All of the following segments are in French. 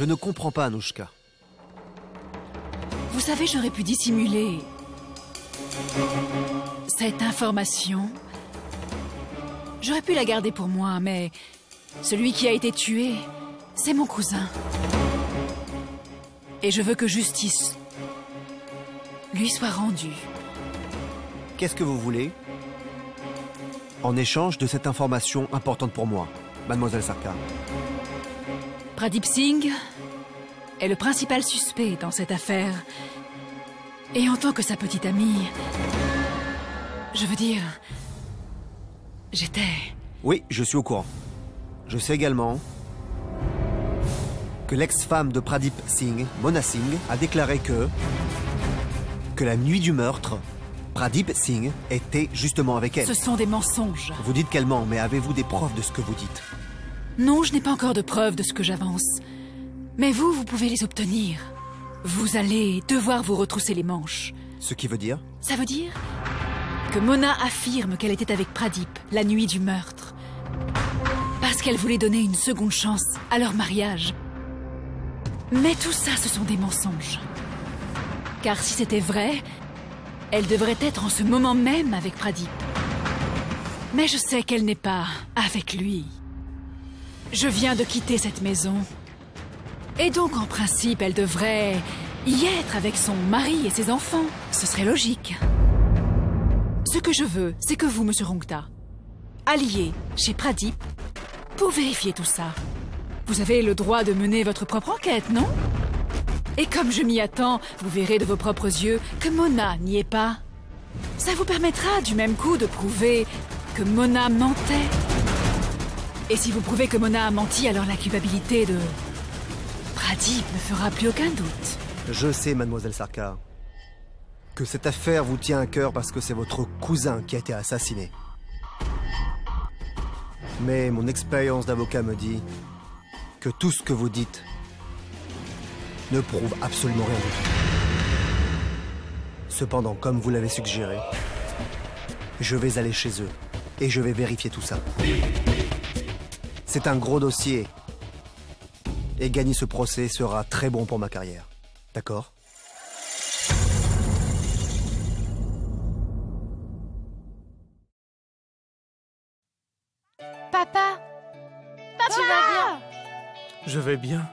Je ne comprends pas, Anouchka. Vous savez, j'aurais pu dissimuler cette information. J'aurais pu la garder pour moi, mais celui qui a été tué, c'est mon cousin. Et je veux que justice lui soit rendue. Qu'est-ce que vous voulez en échange de cette information importante pour moi, mademoiselle Sarkar? Pradip Singh est le principal suspect dans cette affaire. Et en tant que sa petite amie, je veux dire, j'étais... Oui, je suis au courant. Je sais également que l'ex-femme de Pradip Singh, Mona Singh, a déclaré que la nuit du meurtre, Pradip Singh était justement avec elle. Ce sont des mensonges. Vous dites qu'elle ment, mais avez-vous des preuves de ce que vous dites? Non, je n'ai pas encore de preuves de ce que j'avance. Mais vous pouvez les obtenir. Vous allez devoir vous retrousser les manches. Ce qui veut dire? Ça veut dire que Mona affirme qu'elle était avec Pradip la nuit du meurtre. Parce qu'elle voulait donner une seconde chance à leur mariage. Mais tout ça, ce sont des mensonges. Car si c'était vrai, elle devrait être en ce moment même avec Pradip. Mais je sais qu'elle n'est pas avec lui. Je viens de quitter cette maison. Et donc, en principe, elle devrait y être avec son mari et ses enfants. Ce serait logique. Ce que je veux, c'est que vous, Monsieur Rungta, alliez chez Pradip pour vérifier tout ça. Vous avez le droit de mener votre propre enquête, non? Et comme je m'y attends, vous verrez de vos propres yeux que Mona n'y est pas. Ça vous permettra du même coup de prouver que Mona mentait. Et si vous prouvez que Mona a menti, alors la culpabilité de Pradip ne fera plus aucun doute. Je sais, mademoiselle Sarkar, que cette affaire vous tient à cœur parce que c'est votre cousin qui a été assassiné. Mais mon expérience d'avocat me dit que tout ce que vous dites ne prouve absolument rien du tout. Cependant, comme vous l'avez suggéré, je vais aller chez eux et je vais vérifier tout ça. C'est un gros dossier et gagner ce procès sera très bon pour ma carrière. D'accord ? Papa! Papa! Tu vas bien? Je vais bien.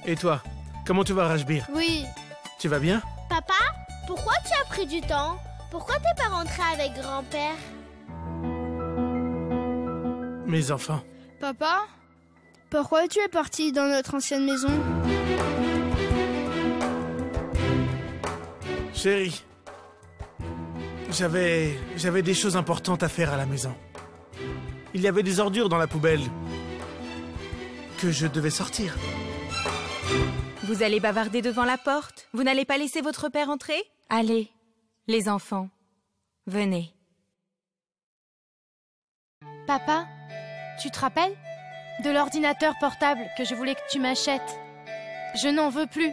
Et toi? Comment tu vas, Rajbir? Oui. Tu vas bien? Papa, pourquoi tu as pris du temps? Pourquoi t'es pas rentré avec grand-père? Mes enfants. Papa? Pourquoi tu es parti dans notre ancienne maison? Chérie, j'avais des choses importantes à faire à la maison. Il y avait des ordures dans la poubelle que je devais sortir. Vous allez bavarder devant la porte? Vous n'allez pas laisser votre père entrer? Allez, les enfants, venez. Papa, tu te rappelles de l'ordinateur portable que je voulais que tu m'achètes? Je n'en veux plus.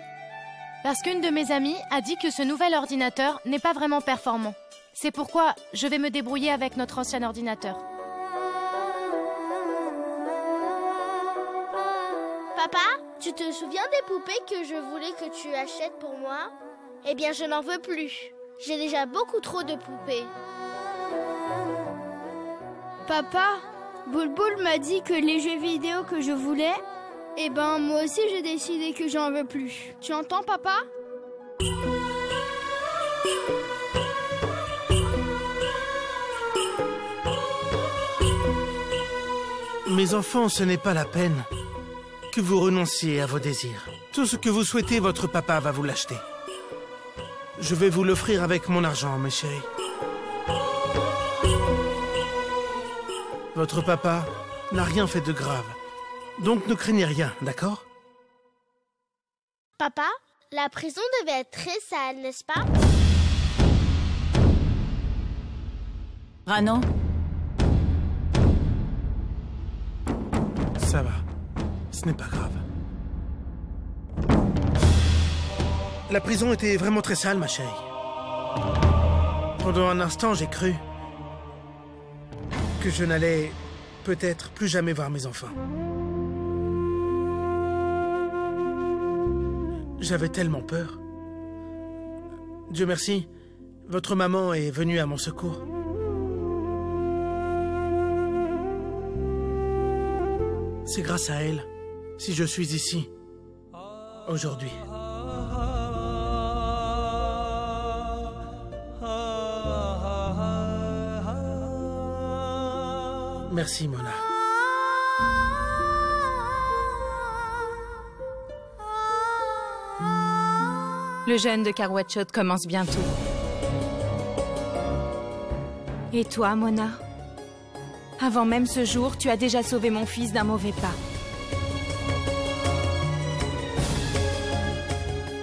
Parce qu'une de mes amies a dit que ce nouvel ordinateur n'est pas vraiment performant. C'est pourquoi je vais me débrouiller avec notre ancien ordinateur. Papa, tu te souviens des poupées que je voulais que tu achètes pour moi? Eh bien, je n'en veux plus. J'ai déjà beaucoup trop de poupées. Papa, Boulboul m'a dit que les jeux vidéo que je voulais, eh ben moi aussi j'ai décidé que j'en veux plus. Tu entends, papa? Mes enfants, ce n'est pas la peine que vous renonciez à vos désirs. Tout ce que vous souhaitez, votre papa va vous l'acheter. Je vais vous l'offrir avec mon argent, mes chéris. Votre papa n'a rien fait de grave. Donc ne craignez rien, d'accord? Papa, la prison devait être très sale, n'est-ce pas? Rano? Ça va. Ce n'est pas grave. La prison était vraiment très sale, ma chérie. Pendant un instant, j'ai cru que je n'allais peut-être plus jamais voir mes enfants. J'avais tellement peur. Dieu merci, votre maman est venue à mon secours. C'est grâce à elle si je suis ici aujourd'hui. Merci, Mona. Le jeûne de Karwatchot commence bientôt. Et toi, Mona? Avant même ce jour, tu as déjà sauvé mon fils d'un mauvais pas.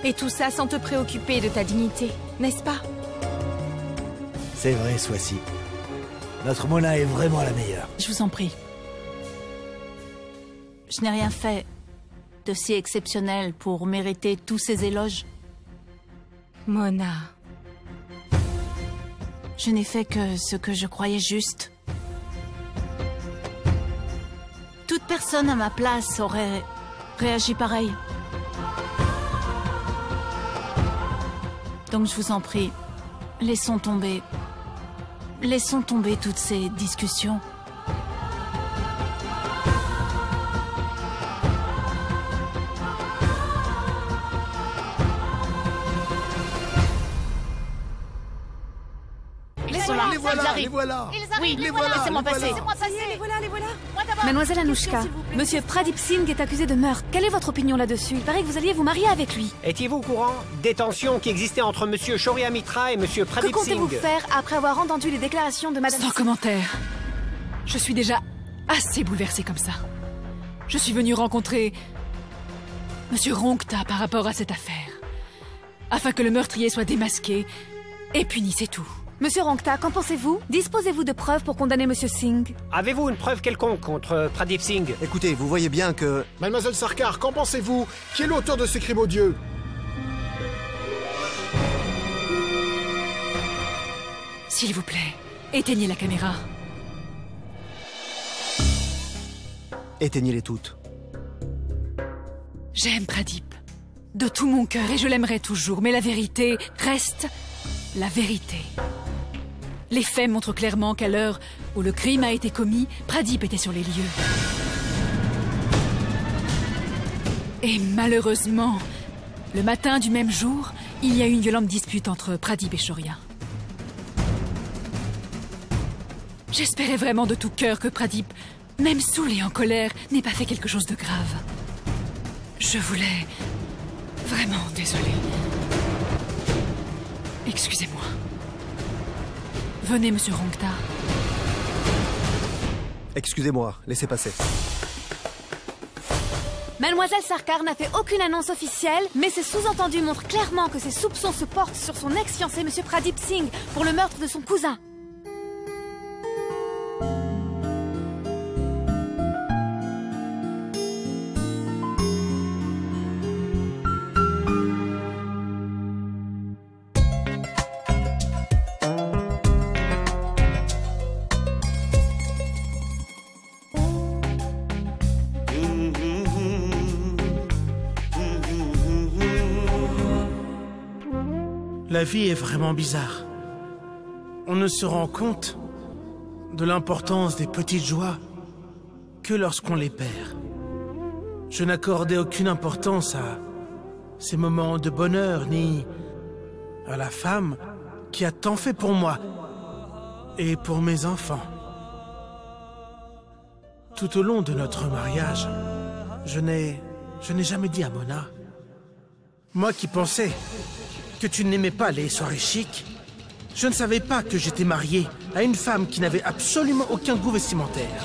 Et tout ça sans te préoccuper de ta dignité, n'est-ce pas? C'est vrai, Swassi. Notre Mona est vraiment la meilleure. Je vous en prie. Je n'ai rien fait de si exceptionnel pour mériter tous ces éloges. Mona. Je n'ai fait que ce que je croyais juste. Toute personne à ma place aurait réagi pareil. Donc je vous en prie, laissons tomber toutes ces discussions. Les voilà, les voilà. Oui, les voilà. Laissez-moi passer. Laissez-moi Les voilà. Mademoiselle Anushka, Monsieur Pradip Singh est accusé de meurtre. Quelle est votre opinion là-dessus? Il paraît que vous alliez vous marier avec lui. Étiez-vous au courant des tensions qui existaient entre Monsieur Shaurya Mitra et Monsieur Que Pradip comptez-vous Singh? faire après avoir entendu les déclarations de Madame... Sans commentaire. Je suis déjà assez bouleversée comme ça. Je suis venue rencontrer Monsieur Rongta par rapport à cette affaire. Afin que le meurtrier soit démasqué et puni, c'est tout. Monsieur Rongta, qu'en pensez-vous? Disposez-vous de preuves pour condamner Monsieur Singh? Avez-vous une preuve quelconque contre Pradip Singh? Écoutez, vous voyez bien que... Mademoiselle Sarkar, qu'en pensez-vous? Qui est l'auteur de ces crimes odieux? S'il vous plaît, éteignez la caméra. Éteignez-les toutes. J'aime Pradip de tout mon cœur et je l'aimerai toujours, mais la vérité reste la vérité. Les faits montrent clairement qu'à l'heure où le crime a été commis, Pradip était sur les lieux. Et malheureusement, le matin du même jour, il y a eu une violente dispute entre Pradip et Shaurya. J'espérais vraiment de tout cœur que Pradip, même saoul et en colère, n'ait pas fait quelque chose de grave. Je voulais... Vraiment désolée. Excusez-moi. Venez, Monsieur Rongta. Excusez-moi, laissez passer. Mademoiselle Sarkar n'a fait aucune annonce officielle, mais ses sous-entendus montrent clairement que ses soupçons se portent sur son ex-fiancé, Monsieur Pradip Singh, pour le meurtre de son cousin. La vie est vraiment bizarre. On ne se rend compte de l'importance des petites joies que lorsqu'on les perd. Je n'accordais aucune importance à ces moments de bonheur, ni à la femme qui a tant fait pour moi et pour mes enfants. Tout au long de notre mariage, je n'ai jamais dit à Mona. Moi qui pensais que tu n'aimais pas les soirées chic, je ne savais pas que j'étais marié à une femme qui n'avait absolument aucun goût vestimentaire.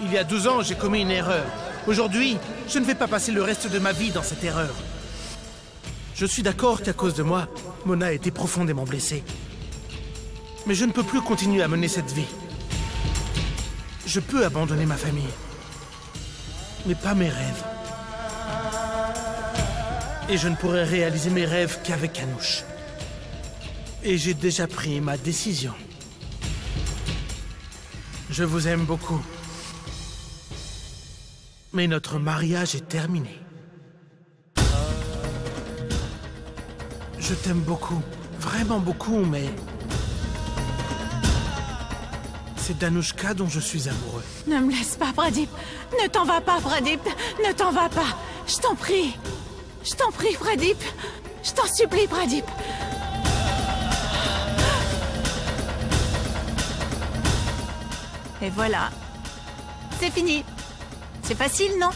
Il y a 12 ans, j'ai commis une erreur. Aujourd'hui, je ne vais pas passer le reste de ma vie dans cette erreur. Je suis d'accord qu'à cause de moi, Mona a été profondément blessée. Mais je ne peux plus continuer à mener cette vie. Je peux abandonner ma famille, mais pas mes rêves. Et je ne pourrai réaliser mes rêves qu'avec Anouch. Et j'ai déjà pris ma décision. Je vous aime beaucoup. Mais notre mariage est terminé. Je t'aime beaucoup, vraiment beaucoup, mais... c'est d'Anushka dont je suis amoureux. Ne me laisse pas, Pradip. Ne t'en vas pas, Pradip. Ne t'en vas pas. Je t'en prie. Je t'en prie, Pradip. Je t'en supplie, Pradip. Et voilà. C'est fini. C'est facile, non?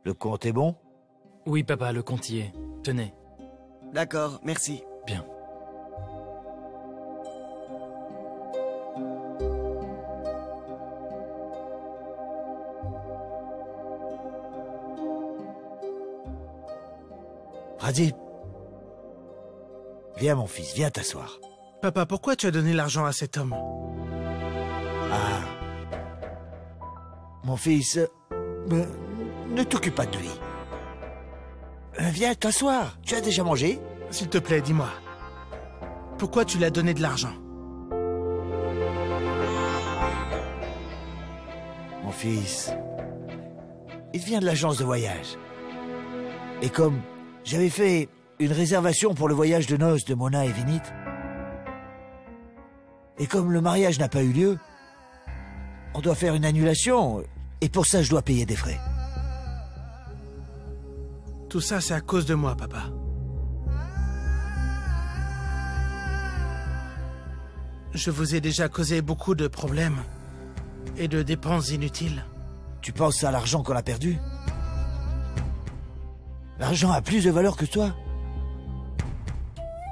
Le compte est bon? Oui, papa, le compte y est. Tenez. D'accord, merci. Bien. Pradip. Viens, mon fils, viens t'asseoir. Papa, pourquoi tu as donné l'argent à cet homme? Ah. Mon fils, ne t'occupe pas de lui. Viens t'asseoir. Tu as déjà mangé? S'il te plaît, dis-moi. Pourquoi tu lui as donné de l'argent? Mon fils, il vient de l'agence de voyage. Et comme j'avais fait une réservation pour le voyage de noces de Mona et Vinit, et comme le mariage n'a pas eu lieu, on doit faire une annulation, et pour ça je dois payer des frais. Tout ça, c'est à cause de moi, papa. Je vous ai déjà causé beaucoup de problèmes et de dépenses inutiles. Tu penses à l'argent qu'on a perdu? L'argent a plus de valeur que toi.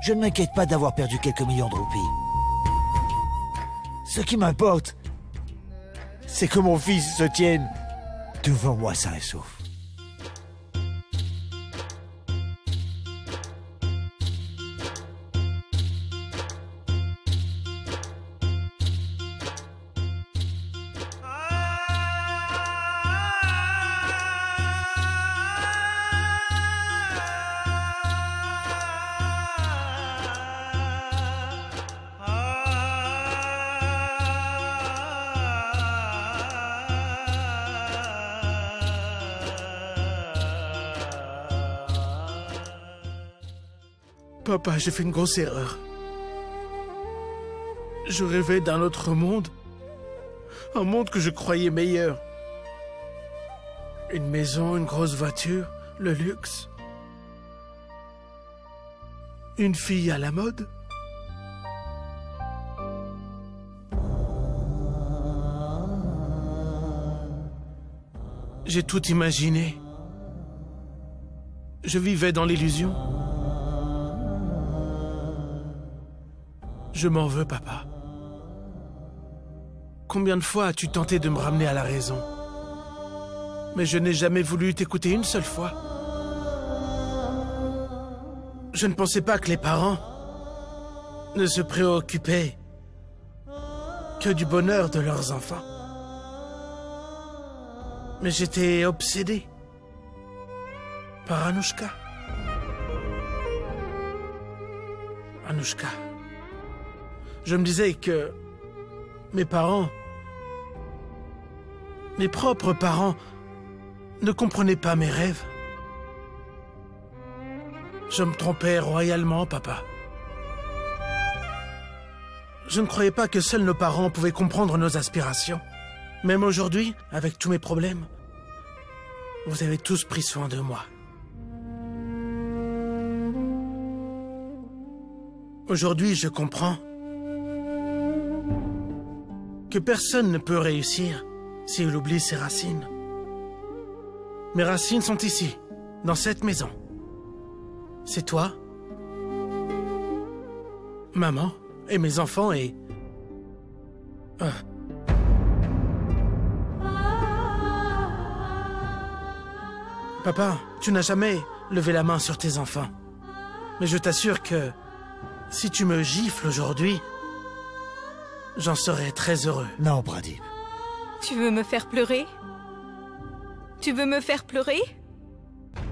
Je ne m'inquiète pas d'avoir perdu quelques millions de roupies. Ce qui m'importe, c'est que mon fils se tienne devant moi sain et sauf. Papa, j'ai fait une grosse erreur. Je rêvais d'un autre monde. Un monde que je croyais meilleur. Une maison, une grosse voiture, le luxe. Une fille à la mode. J'ai tout imaginé. Je vivais dans l'illusion. Je m'en veux, papa. Combien de fois as-tu tenté de me ramener à la raison? Mais je n'ai jamais voulu t'écouter une seule fois. Je ne pensais pas que les parents ne se préoccupaient que du bonheur de leurs enfants. Mais j'étais obsédé par Anushka. Anushka. Je me disais que mes parents, mes propres parents, ne comprenaient pas mes rêves. Je me trompais royalement, papa. Je ne croyais pas que seuls nos parents pouvaient comprendre nos aspirations. Même aujourd'hui, avec tous mes problèmes, vous avez tous pris soin de moi. Aujourd'hui, je comprends que personne ne peut réussir s'il oublie ses racines. Mes racines sont ici, dans cette maison. C'est toi, maman, et mes enfants, et... Papa, tu n'as jamais levé la main sur tes enfants. Mais je t'assure que si tu me gifles aujourd'hui, j'en serai très heureux. Non, Pradip. Tu veux me faire pleurer? Tu veux me faire pleurer?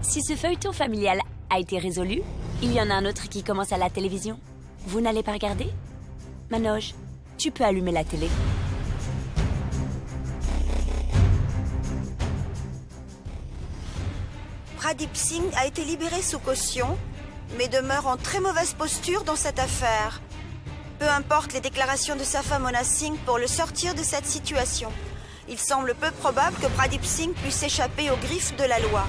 Si ce feuilleton familial a été résolu, il y en a un autre qui commence à la télévision. Vous n'allez pas regarder? Manoj, tu peux allumer la télé. Pradip Singh a été libéré sous caution, mais demeure en très mauvaise posture dans cette affaire. Peu importe les déclarations de sa femme Mona Singh pour le sortir de cette situation. Il semble peu probable que Pradip Singh puisse échapper aux griffes de la loi.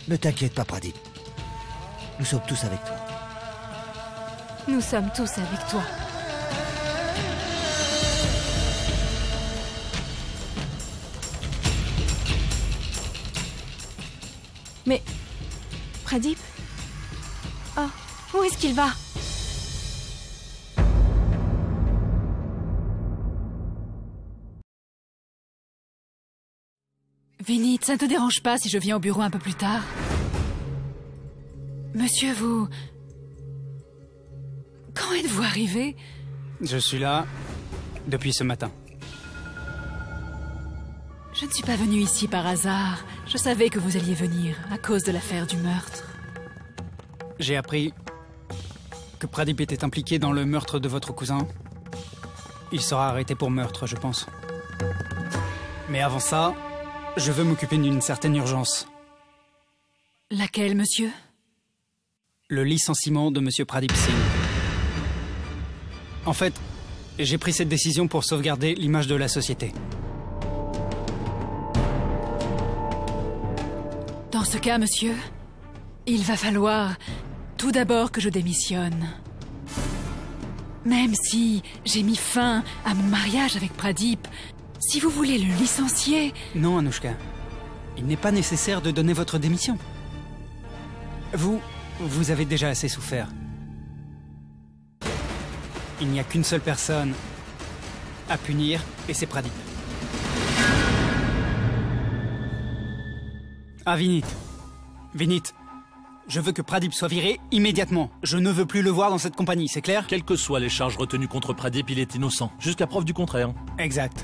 Ne t'inquiète pas, Pradip. Nous sommes tous avec toi. Nous sommes tous avec toi. Mais... Pradip? Oh, où est-ce qu'il va? Vinit, ça ne te dérange pas si je viens au bureau un peu plus tard? Monsieur, vous... Quand êtes-vous arrivé? Je suis là depuis ce matin. Je ne suis pas venue ici par hasard. Je savais que vous alliez venir, à cause de l'affaire du meurtre. J'ai appris que Pradip était impliqué dans le meurtre de votre cousin. Il sera arrêté pour meurtre, je pense. Mais avant ça, je veux m'occuper d'une certaine urgence. Laquelle, monsieur? Le licenciement de monsieur Pradip Singh. En fait, j'ai pris cette décision pour sauvegarder l'image de la société. Dans ce cas, monsieur, il va falloir tout d'abord que je démissionne. Même si j'ai mis fin à mon mariage avec Pradip, si vous voulez le licencier... Non, Anushka. Il n'est pas nécessaire de donner votre démission. Vous avez déjà assez souffert. Il n'y a qu'une seule personne à punir, et c'est Pradip. Ah, Vinit. Vinit, je veux que Pradip soit viré immédiatement. Je ne veux plus le voir dans cette compagnie, c'est clair? Quelles que soient les charges retenues contre Pradip, il est innocent, jusqu'à preuve du contraire. Exact.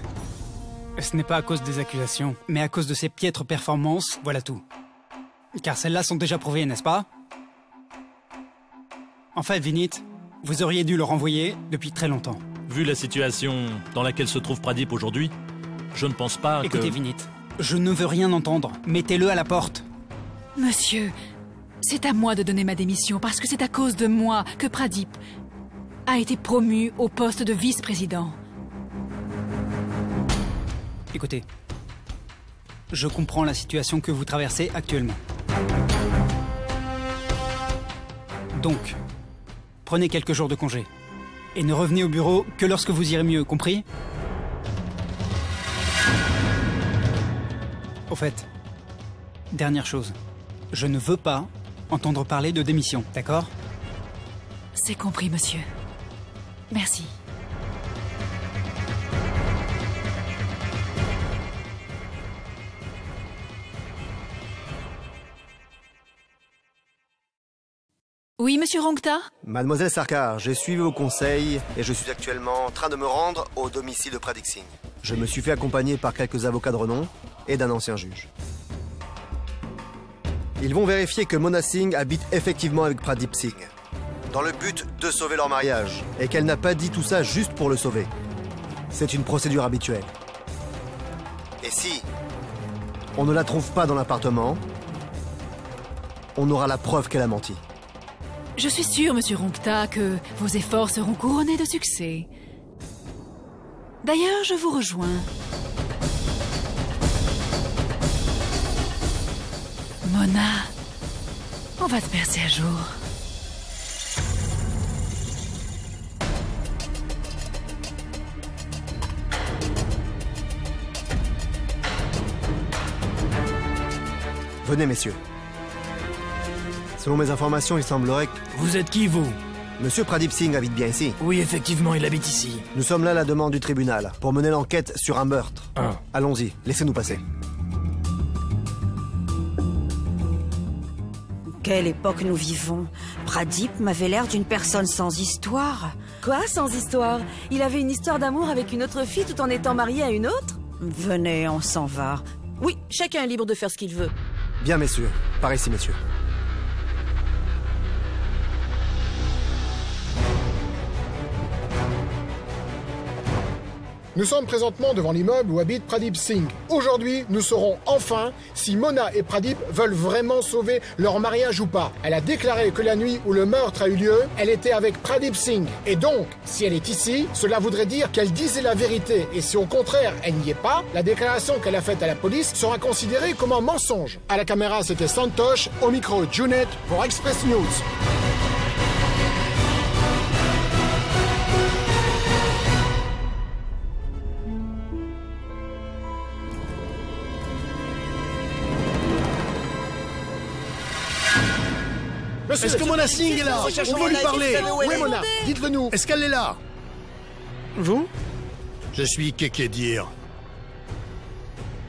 Ce n'est pas à cause des accusations, mais à cause de ses piètres performances, voilà tout. Car celles-là sont déjà prouvées, n'est-ce pas? En fait, Vinit, vous auriez dû le renvoyer depuis très longtemps. Vu la situation dans laquelle se trouve Pradip aujourd'hui, je ne pense pas que... Écoutez, Vinit, je ne veux rien entendre. Mettez-le à la porte. Monsieur, c'est à moi de donner ma démission parce que c'est à cause de moi que Pradip a été promu au poste de vice-président. Écoutez, je comprends la situation que vous traversez actuellement. Donc, prenez quelques jours de congé. Et ne revenez au bureau que lorsque vous irez mieux, compris? Au fait, dernière chose. Je ne veux pas entendre parler de démission, d'accord? C'est compris, monsieur. Merci. Oui, monsieur Rongta? Mademoiselle Sarkar, j'ai suivi vos conseils et je suis actuellement en train de me rendre au domicile de Pradip Singh. Je me suis fait accompagner par quelques avocats de renom et d'un ancien juge. Ils vont vérifier que Mona Singh habite effectivement avec Pradip Singh, dans le but de sauver leur mariage, et qu'elle n'a pas dit tout ça juste pour le sauver. C'est une procédure habituelle. Et si on ne la trouve pas dans l'appartement, on aura la preuve qu'elle a menti. Je suis sûre, monsieur Rongta, que vos efforts seront couronnés de succès. D'ailleurs, je vous rejoins. Mona, on va te percer à jour. Venez, messieurs. Selon mes informations, il semblerait que... Vous êtes qui, vous? Monsieur Pradip Singh habite bien ici. Oui, effectivement, il habite ici. Nous sommes là à la demande du tribunal, pour mener l'enquête sur un meurtre. Ah. Allons-y, laissez-nous passer. Quelle époque nous vivons? Pradip m'avait l'air d'une personne sans histoire. Quoi, sans histoire? Il avait une histoire d'amour avec une autre fille tout en étant marié à une autre? Venez, on s'en va. Oui, chacun est libre de faire ce qu'il veut. Bien, messieurs. Par ici, messieurs. Nous sommes présentement devant l'immeuble où habite Pradip Singh. Aujourd'hui, nous saurons enfin si Mona et Pradip veulent vraiment sauver leur mariage ou pas. Elle a déclaré que la nuit où le meurtre a eu lieu, elle était avec Pradip Singh. Et donc, si elle est ici, cela voudrait dire qu'elle disait la vérité. Et si au contraire, elle n'y est pas, la déclaration qu'elle a faite à la police sera considérée comme un mensonge. À la caméra, c'était Santosh, au micro, Junet pour Express News. Est-ce que Mona Singh est là? On veut lui parler. Où est Mona? Dites-le nous. Est-ce qu'elle est là? Vous? Je suis Kekedir,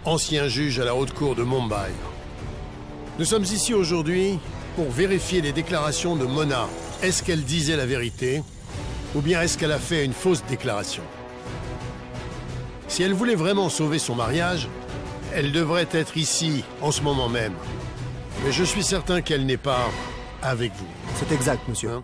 ancien juge à la haute cour de Mumbai. Nous sommes ici aujourd'hui pour vérifier les déclarations de Mona. Est-ce qu'elle disait la vérité ou bien est-ce qu'elle a fait une fausse déclaration? Si elle voulait vraiment sauver son mariage, elle devrait être ici en ce moment même. Mais je suis certain qu'elle n'est pas avec vous. C'est exact, monsieur. Hein?